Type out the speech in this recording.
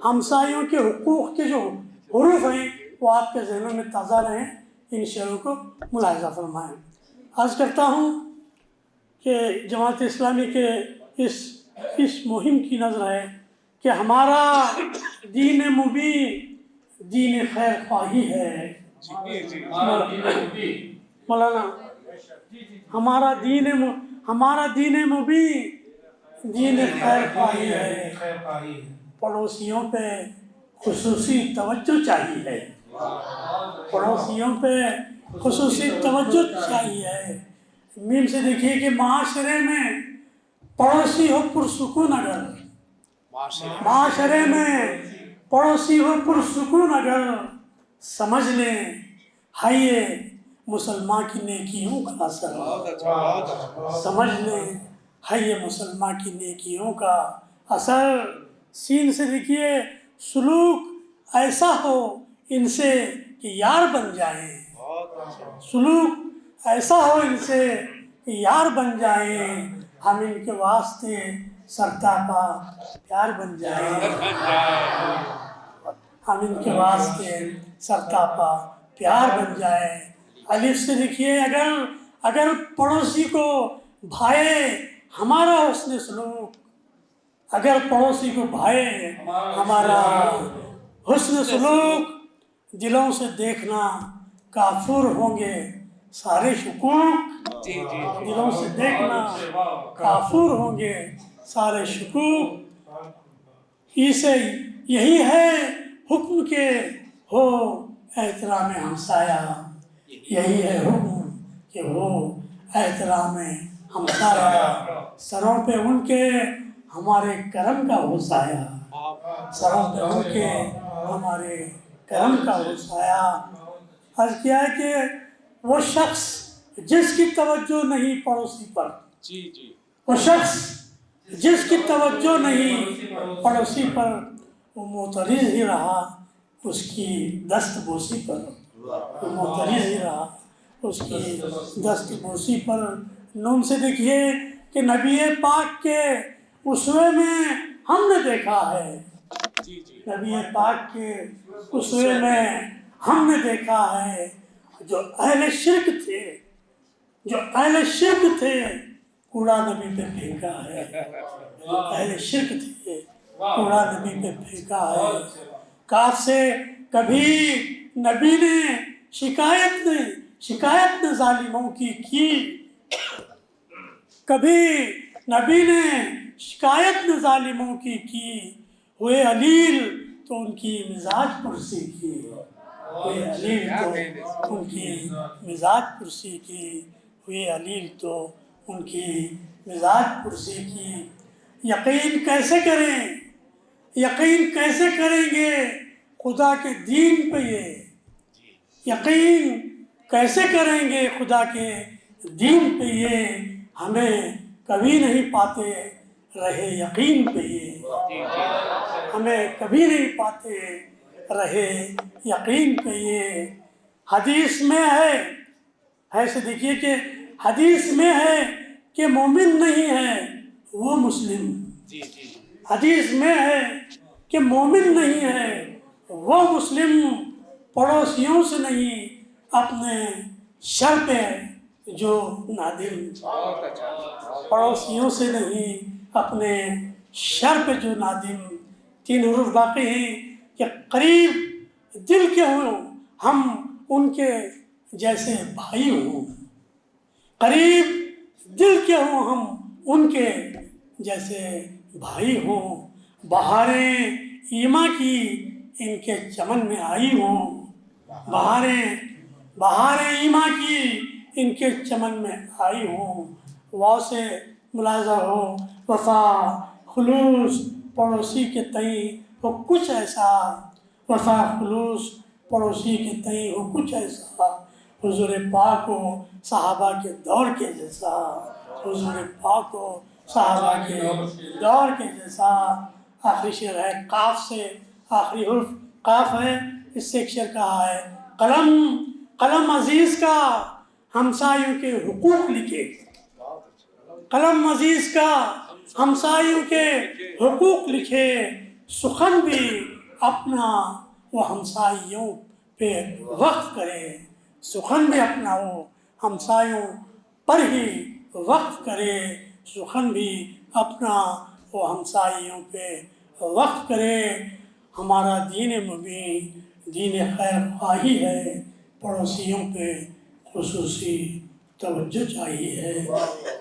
ہمسایوں کے حقوق کے جو حروف ہیں وہ آپ کے ذہنوں میں تازہ رہیں، ان شعروں کو ملاحظہ فرمائیں۔ عرض کرتا ہوں کہ جماعت اسلامی کے اس مہم کی نظر ہے کہ ہمارا دین مبین دین خیر خواہی ہے۔ مولانا، ہمارا دین مبین دین خیر خواہی ہے، پڑوسیوں پہ خصوصی توجہ چاہیے، پڑوسیوں پہ خصوصی توجہ چاہیے۔ میم سے دیکھیے کہ معاشرے میں پڑوسی ہو پرسکون اگر، معاشرے میں پڑوسی ہو پرسکون اگر، سمجھ لیں ہے یہ مسلمان کی نیکیوں کا اثر، سمجھ لیں ہے یہ مسلمان کی نیکیوں کا اثر۔ سین سے دیکھیے سلوک ایسا ہو ان سے کہ یار بن جائیں، سلوک ایسا ہو ان سے کہ یار بن جائیں، ہم ان کے واسطے سرتاپا پیار بن جائیں، ہم ان کے واسطے سرتاپا پیار بن جائیں۔ الف سے لکھیے اگر پڑوسی کو بھائے ہمارا حسن سلوک، اگر پڑوسی کو بھائے ہمارا حسن سلوک، دلوں سے دیکھنا کافور ہوں گے سارے شکوک، دلوں سے دیکھنا کافور ہوں گے سارے شکوک، اسے یہی ہے حکم کے ہو احترام ہمسایہ، یہی ہے حکم کہ ہو احترام ہمسایہ، سروں پہ ان کے ہمارے کرم کا ہو سایہ، سروں پہ ان کے ہمارے کرم کا ہو سایہ۔ عرض کیا ہے کہ وہ شخص جس کی توجہ نہیں پڑوسی پر، وہ شخص جس کی توجہ نہیں پڑوسی پر، وہ معترض ہی رہا اس کی دست بوسی پر، وہ معترض ہی رہا اس کی دست بوسی پر۔ نون سے دیکھیے کہ نبی پاک کے اسوے میں ہم نے دیکھا ہے، نبی پاک کے اسوے میں ہم نے دیکھا ہے، جو اہل شرک تھے، جو اہل شرک تھے کوڑا نبی پہ پھینکا ہے، جو اہل شرک تھے کوڑا نبی پہ پھینکا ہے۔ کاف سے کبھی نبی نے شکایت نے ظالموں کی، کبھی نبی نے شکایت نے ظالموں کی، ہوئے علیل تو ان کی مزاج پرسی کی، ہوئے علیل تو ان کی مزاج پرسی کی، ہوئے علیل تو ان کی مزاج پرسی کی۔ یقین کیسے کریں، یقین کیسے کریں گے خدا کے دین پہ، یہ یقین کیسے کریں گے خدا کے دین پہ، یہ ہمیں کبھی نہیں پاتے رہے یقین پہ، یہ ہمیں کبھی نہیں پاتے رہے یقین پہ۔ یہ حدیث میں ہے سے دیکھیے کہ حدیث میں ہے کہ مومن نہیں ہے وہ مسلم، حدیث میں ہے کہ مومن نہیں ہے وہ مسلم، پڑوسیوں سے نہیں اپنے شر پہ جو نادم، پڑوسیوں سے نہیں اپنے شر پہ جو نادم۔ تین حروف باقی ہیں کہ قریب دل کے ہوں ہم ان کے جیسے بھائی ہوں، قریب دل کے ہوں ہم ان کے جیسے بھائی ہوں، بہاریں ایما کی ان کے چمن میں آئی ہوں، بہاریں ایما کی ان کے چمن میں آئی ہوں۔ واو سے ملاحظہ ہو وفا خلوص پڑوسی کے تئیں ہو کچھ ایسا، وفا خلوص پڑوسی کے تئیں ہو کچھ ایسا، حضور پاک و صحابہ کے دور کے جیسا، حضور پاک و صحابہ کے دور کے جیسا۔ آخری شعر ہے قاف سے، آخری حرف قاف ہے، اس سے ایک شعر کہا ہے قلم عزیز کا ہمسایوں کے حقوق لکھے، قلم عزیز کا ہمسایوں کے حقوق لکھے، سخن بھی اپنا وہ ہمسائیوں پہ وقف کرے، سخن بھی اپنا وہ ہمسایوں پر ہی وقف کرے، سخن بھی اپنا وہ ہمسائیوں پہ وقف کرے۔ ہمارا دین مبین دین خیر خواہی ہے، پڑوسیوں پہ خصوصی توجہ چاہیے ہے۔